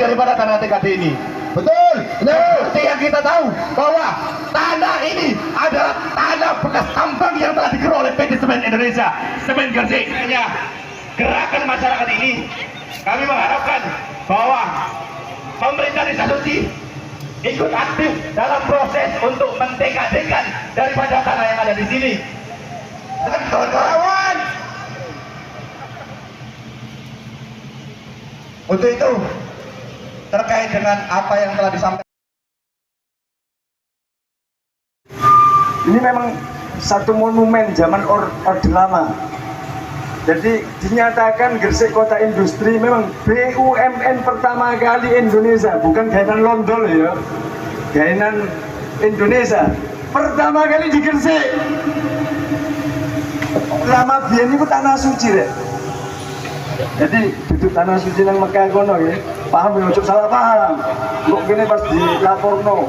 daripada tanah TKD ini. Betul. Seperti yang kita tahu bahwa tanah ini adalah tanah bekas tambang yang telah digeruk oleh PT Semen Indonesia, Semen Gresik. Gerakan masyarakat ini kami mengharapkan bahwa pemerintah Desa Suci ikut aktif dalam proses untuk menTKD-kan daripada tanah yang ada di sini. Kawan-kawan, untuk itu terkait dengan apa yang telah disampaikan, ini memang satu monumen zaman Orde Lama. Jadi dinyatakan Gresik kota industri, memang BUMN pertama kali Indonesia, bukan gainan London ya, gainan Indonesia pertama kali di Gresik. Lama biyen itu tanah suci deh. Jadi duduk tanah suci nang Mekah kono ya, paham ya, ojo salah paham. Kok gini pas dilaporno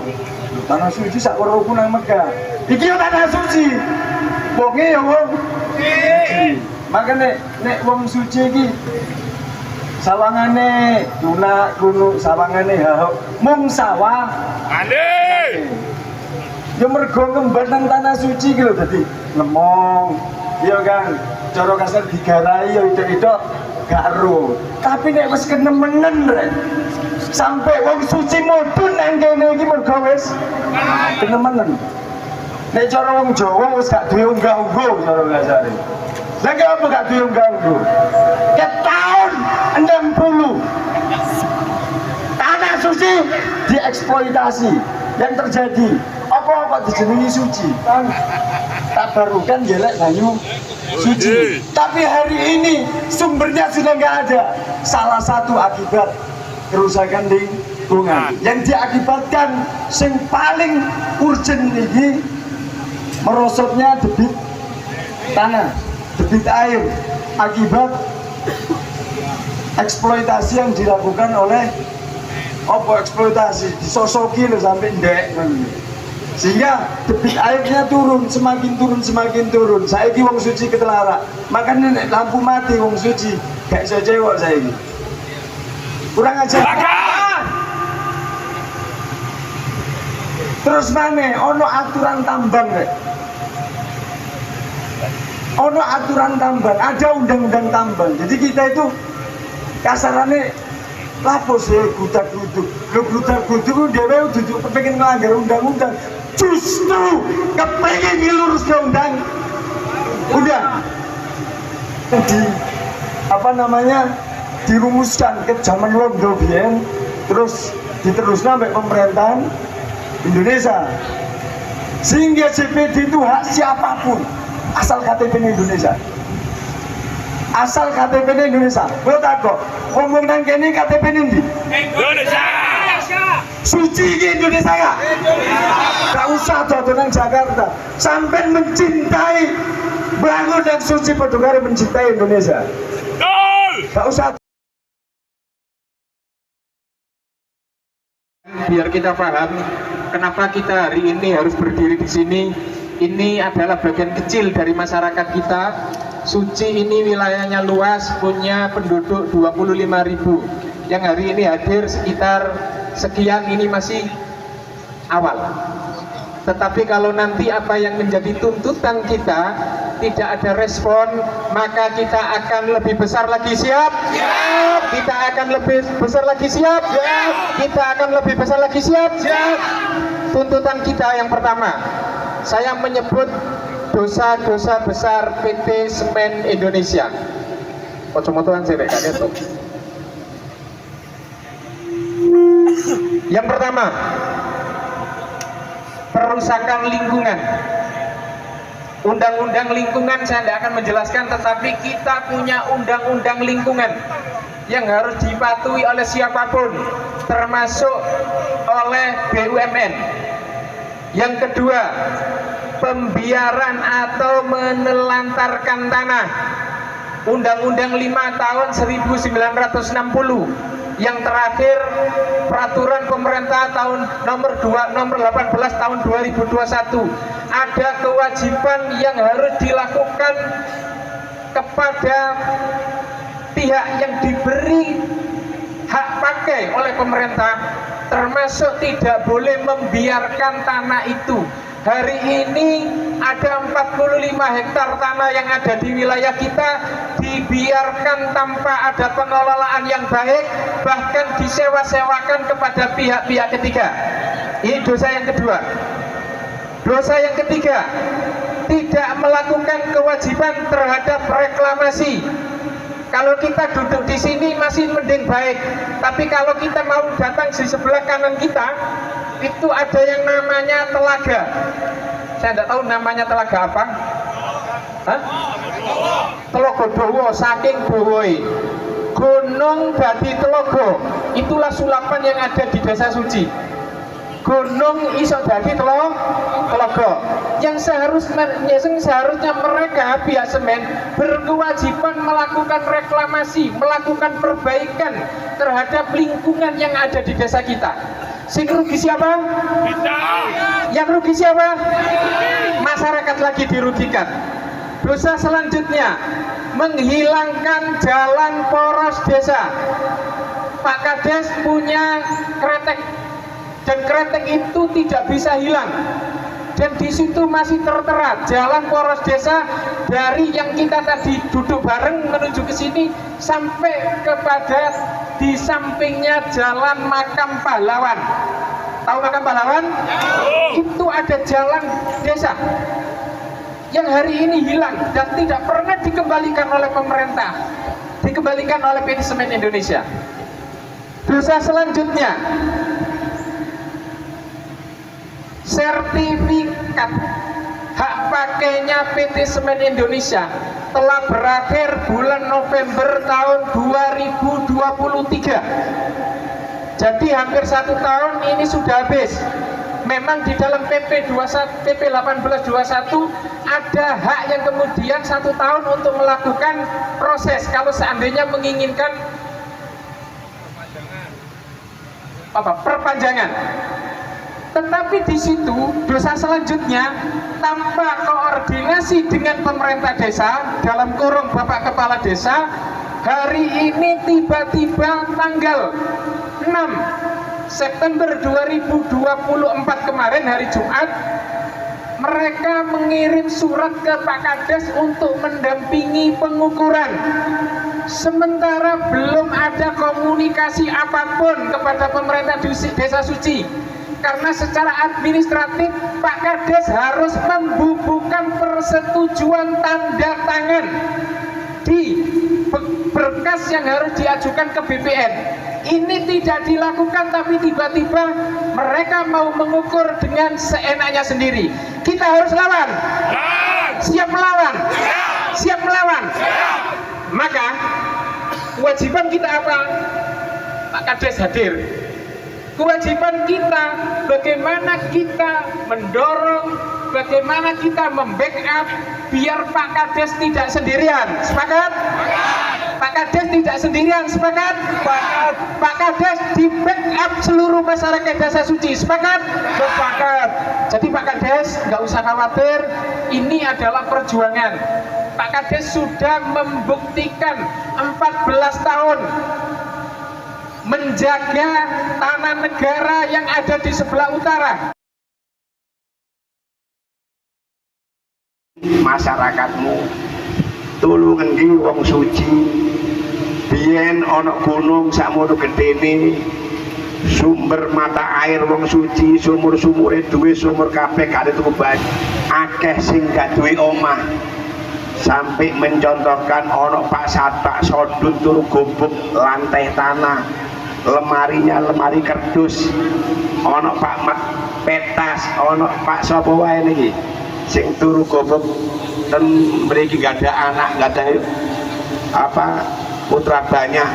tanah suci sak weruku nang Mekah. Iki yo tanah suci. Wonge ya wong. Makanya nek wong suci iki sawangane lunak lunuk, sawangane hahok mung sawah ane. Ya mergo kembar nang tanah suci iki lho, dadi lemong. Ya kan, cara kasar digarai ya itu gak ero. Tapi nek wis kenemenen rek, sampai wong suci mudhun nang kene iki mergo wis kenemenen. Nek cara wong Jawa wis gak duwe unggah-ungguh cara kasare. Lah apa gak duwe unggah-ungguh? Ke tahun 60 tanah suci dieksploitasi. Yang terjadi apa dijenengi suci kan, tak barukan jelek banyu suci. Tapi hari ini sumbernya sudah nggak ada. Salah satu akibat kerusakan lingkungan yang diakibatkan yang paling urgent ini merosotnya debit tanah, debit air akibat eksploitasi yang dilakukan oleh eksploitasi disosoki loh sampai ndek, sehingga debit airnya turun, semakin turun. Saiki wong suci ketelarak, makanya nek lampu mati wong suci gak iso cewek saiki. Kurang ajar. Terus mana ono aturan tambang rek. Ono aturan tambang, ada undang-undang tambang. Jadi kita itu kasarannya lapos ya gudak-guduk. Lo gudak-guduk dhewe duduk pengen ngelanggar undang-undang. Justru kepengen ngilurus ke undang. Dirumuskan ke zaman Londo biyen, terus diteruskan sampai pemerintahan Indonesia. Sehingga CPD itu hak siapapun asal KTP Indonesia. Asal KTP Indonesia. Lo takut ngomong nang kene KTP ndi? Indonesia. Suci di Indonesia ya? Gak usah dodonan Jakarta. Sampai mencintai bangun dan suci Portugal mencintai Indonesia. Gak usah. Biar kita paham kenapa kita hari ini harus berdiri di sini. Ini adalah bagian kecil dari masyarakat kita. Suci ini wilayahnya luas, punya penduduk 25.000. Yang hari ini hadir sekitar sekian, ini masih awal. Tetapi kalau nanti apa yang menjadi tuntutan kita tidak ada respon, maka kita akan lebih besar lagi. Siap? Siap. Kita akan lebih besar lagi. Siap? Siap. Kita akan lebih besar lagi. Siap? Siap. Tuntutan kita yang pertama, saya menyebut dosa-dosa besar PT Semen Indonesia. Moto-motoan saya kaget tuh. Yang pertama, perusakan lingkungan. Undang-undang lingkungan saya tidak akan menjelaskan, tetapi kita punya undang-undang lingkungan yang harus dipatuhi oleh siapapun, termasuk oleh BUMN. Yang kedua, pembiaran atau menelantarkan tanah. Undang-Undang 5 tahun 1960. Yang terakhir, peraturan pemerintah tahun nomor 18 tahun 2021. Ada kewajiban yang harus dilakukan kepada pihak yang diberi hak dipakai oleh pemerintah, termasuk tidak boleh membiarkan tanah itu. Hari ini ada 45 hektar tanah yang ada di wilayah kita dibiarkan tanpa ada pengelolaan yang baik, bahkan disewa-sewakan kepada pihak-pihak ketiga. Ini dosa yang kedua. Dosa yang ketiga, tidak melakukan kewajiban terhadap reklamasi. Kalau kita duduk di sini masih mending baik, tapi kalau kita mau datang di sebelah kanan kita, itu ada yang namanya telaga. Saya tidak tahu namanya telaga apa. Hah? Telaga Dawa, saking Dawai. Gunung Dadi Telaga, itulah sulapan yang ada di Desa Suci. Gunung iso dadi telaga. Yang seharusnya mereka pihak semen berkewajiban melakukan reklamasi, melakukan perbaikan terhadap lingkungan yang ada di desa kita. Sing rugi siapa? Kita. Yang rugi siapa? Masyarakat lagi dirugikan. Dosa selanjutnya, menghilangkan jalan poros desa. Pak Kades punya kretek, dan kretek itu tidak bisa hilang. Dan di situ masih tertera jalan poros desa dari yang kita tadi duduk bareng menuju ke sini sampai kepada di sampingnya jalan makam pahlawan. Tahu makam pahlawan? Itu ada jalan desa yang hari ini hilang dan tidak pernah dikembalikan oleh pemerintah, dikembalikan oleh PT Semen Indonesia. Dosa selanjutnya, sertifikat hak pakainya PT Semen Indonesia telah berakhir bulan November tahun 2023. Jadi hampir 1 tahun ini sudah habis. Memang di dalam PP 1821 ada hak yang kemudian 1 tahun untuk melakukan proses kalau seandainya menginginkan perpanjangan. Tetapi di situ dosa selanjutnya, tanpa koordinasi dengan pemerintah desa, dalam kurung Bapak Kepala Desa, hari ini tiba-tiba tanggal 6 September 2024 kemarin, hari Jumat, mereka mengirim surat ke Pak Kades untuk mendampingi pengukuran. Sementara belum ada komunikasi apapun kepada pemerintah Desa Suci. Karena secara administratif Pak Kades harus membubuhkan persetujuan tanda tangan di berkas yang harus diajukan ke BPN. Ini tidak dilakukan, tapi tiba-tiba mereka mau mengukur dengan seenaknya sendiri. Kita harus lawan. Siap melawan? Siap melawan? Maka kewajiban kita apa? Pak Kades hadir. Kewajiban kita bagaimana kita mendorong, bagaimana kita membackup biar Pak Kades tidak sendirian. Sepakat? Pak Kades tidak sendirian. Sepakat? Pak Kades di backup seluruh masyarakat Desa Suci. Sepakat? Sepakat. Jadi Pak Kades nggak usah khawatir, ini adalah perjuangan. Pak Kades sudah membuktikan 14 tahun menjaga tanah negara yang ada di sebelah utara. Masyarakatmu tulungan di wong suci, biyen ana gunung sakmono gedene, sumber mata air wong suci, sumur-sumure duwe sumur kabeh gak tuku banyu, akeh sing gak duwe omah. Sampai mencontohkan ono Pak Satpak sodut turu gubuk lantai tanah, lemarinya lemari kerdus, ono Pak Mat petas, ono Pak sapa wae niki sing turu gubuk dan mriki gak ada anak, gak ada putra banyak,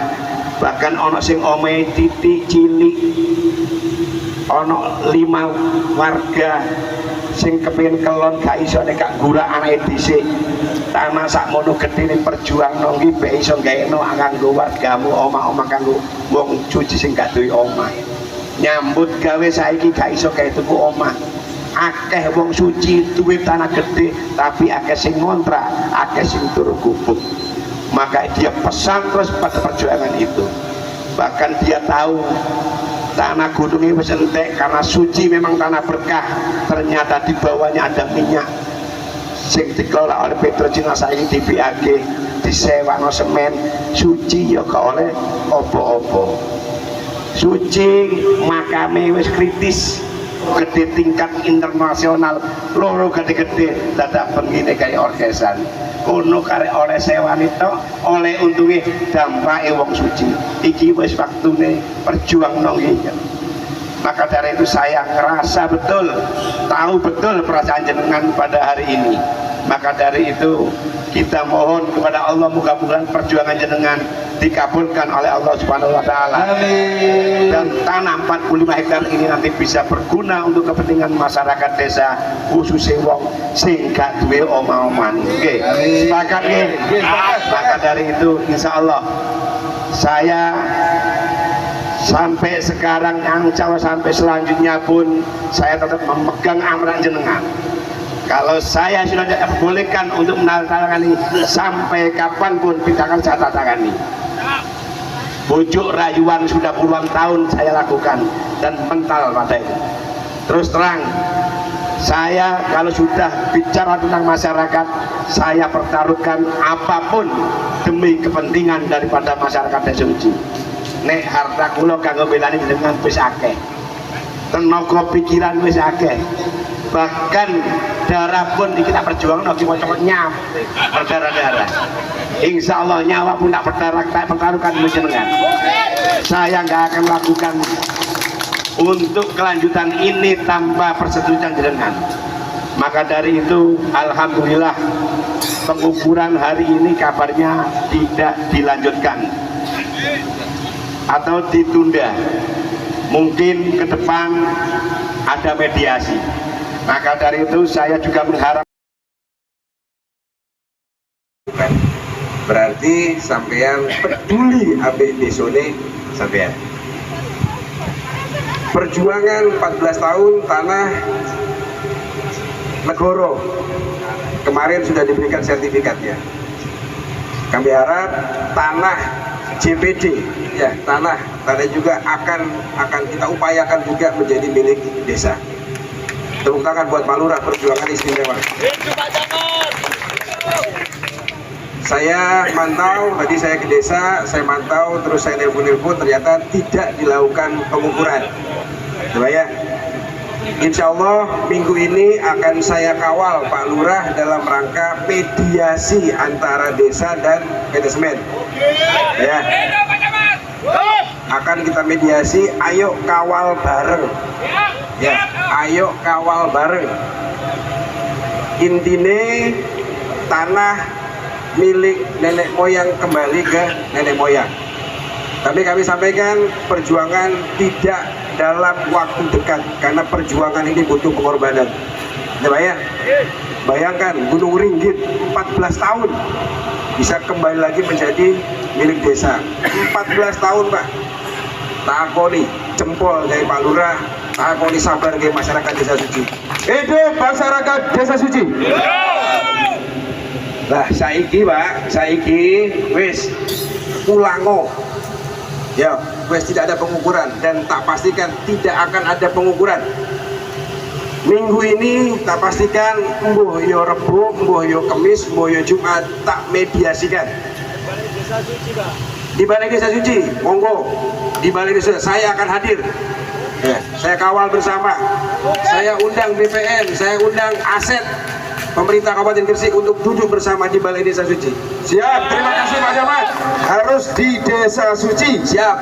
bahkan ono sing omahe titik cilik, ono 5 warga sing kepengin kelon gak iso nek gak gurak anake dhisik. Tanah sakmono gedene perjuangno nggih be iso gaekno kanggo wargamu, omah-omah kanggo wong suci sing gak duwe omah. Nyambut gawe saiki gak iso gawe tuku omah. Akeh wong suci duwe tanah gede tapi akeh sing ngontrak, akeh sing turu gubuk. Maka dia pesan terus pada perjuangan itu. Bahkan dia tahu tanah gunung ini wis entek karena suci, memang tanah berkah. Ternyata di bawahnya ada minyak sing dikelola oleh Petrocina saiki di BAG, disewano semen. Suci ya gak oleh opo-opo. Suci makame wis kritis, gede tingkat internasional, loro gede-gede, dadak begini kayak orkesan. Kono karek oleh sewan itu, oleh untungnya dampake wong suci. Iki wis waktune perjuang nongnya. Maka dari itu saya ngerasa betul, tahu betul perasaan jenengan pada hari ini. Maka dari itu kita mohon kepada Allah, mudah-mudahan perjuangan jenengan dikabulkan oleh Allah Subhanahu wa taala. Amin. Dan tanah 45 hektar ini nanti bisa berguna untuk kepentingan masyarakat desa, khususnya wong sing gak duwe omah-omahan. Oke, sepakat nggih? Maka dari itu insya Allah saya sampai sekarang, yang sampai selanjutnya pun saya tetap memegang amanah jenengan. Kalau saya sudah diperbolehkan untuk menandatangani, sampai kapanpun tidak akan saya tangani. Bujuk rayuan sudah puluhan tahun saya lakukan dan mental pada itu. Terus terang, saya kalau sudah bicara tentang masyarakat, saya pertaruhkan apapun demi kepentingan daripada masyarakat Desa Suci. Nek harta kula kanggo belani dengan wis akeh, tenaga pikiran wis akeh, bahkan darah pun kita perjuangan lagi mau cepet nyam berdarah-darah. Insya Allah nyawa pun tak pertaruhkan jenengan. Saya nggak akan lakukan untuk kelanjutan ini tanpa persetujuan jenengan. Maka dari itu alhamdulillah pengukuran hari ini kabarnya tidak dilanjutkan atau ditunda, mungkin ke depan ada mediasi. Maka dari itu saya juga mengharap, berarti sampean peduli ambek desone sampean. Perjuangan 14 tahun tanah negoro kemarin sudah diberikan sertifikatnya. Kami harap tanah JPD ya, tanah juga akan kita upayakan juga menjadi milik desa. Tepuk tangan buat Pak Lurah, perjuangan istimewa. Saya mantau, tadi saya ke desa, saya mantau, terus saya nelpon-nelpon, ternyata tidak dilakukan pengukuran. Coba ya, insya Allah minggu ini akan saya kawal Pak Lurah dalam rangka mediasi antara desa dan PT Semen. Ya, akan kita mediasi, ayo kawal bareng. Ya, ayo kawal bareng. Intine tanah milik nenek moyang kembali ke nenek moyang. Tapi kami sampaikan perjuangan tidak dalam waktu dekat karena perjuangan ini butuh pengorbanan. Coba ya, bayangkan Gunung Ringgit 14 tahun bisa kembali lagi menjadi milik desa. 14 tahun Pak. Takoni jempol dari Pak Lurah, takoni sabar dari masyarakat Desa Suci. Hidup masyarakat Desa Suci. Lah saiki Pak, saiki wis pulango. Ya, wis tidak ada pengukuran dan tak pastikan tidak akan ada pengukuran. Minggu ini tak pastikan mbuh yo Rebo, mbuh yo Kamis, mbuh yo Jumat tak mediasikan. Di Balai Desa Suci, monggo. Di Balai Desa saya akan hadir. Ya, saya kawal bersama. Saya undang BPN, saya undang Aset, pemerintah Kabupaten Gresik untuk duduk bersama di Balai Desa Suci. Siap, terima kasih Pak Jamat. Harus di Desa Suci. Siap.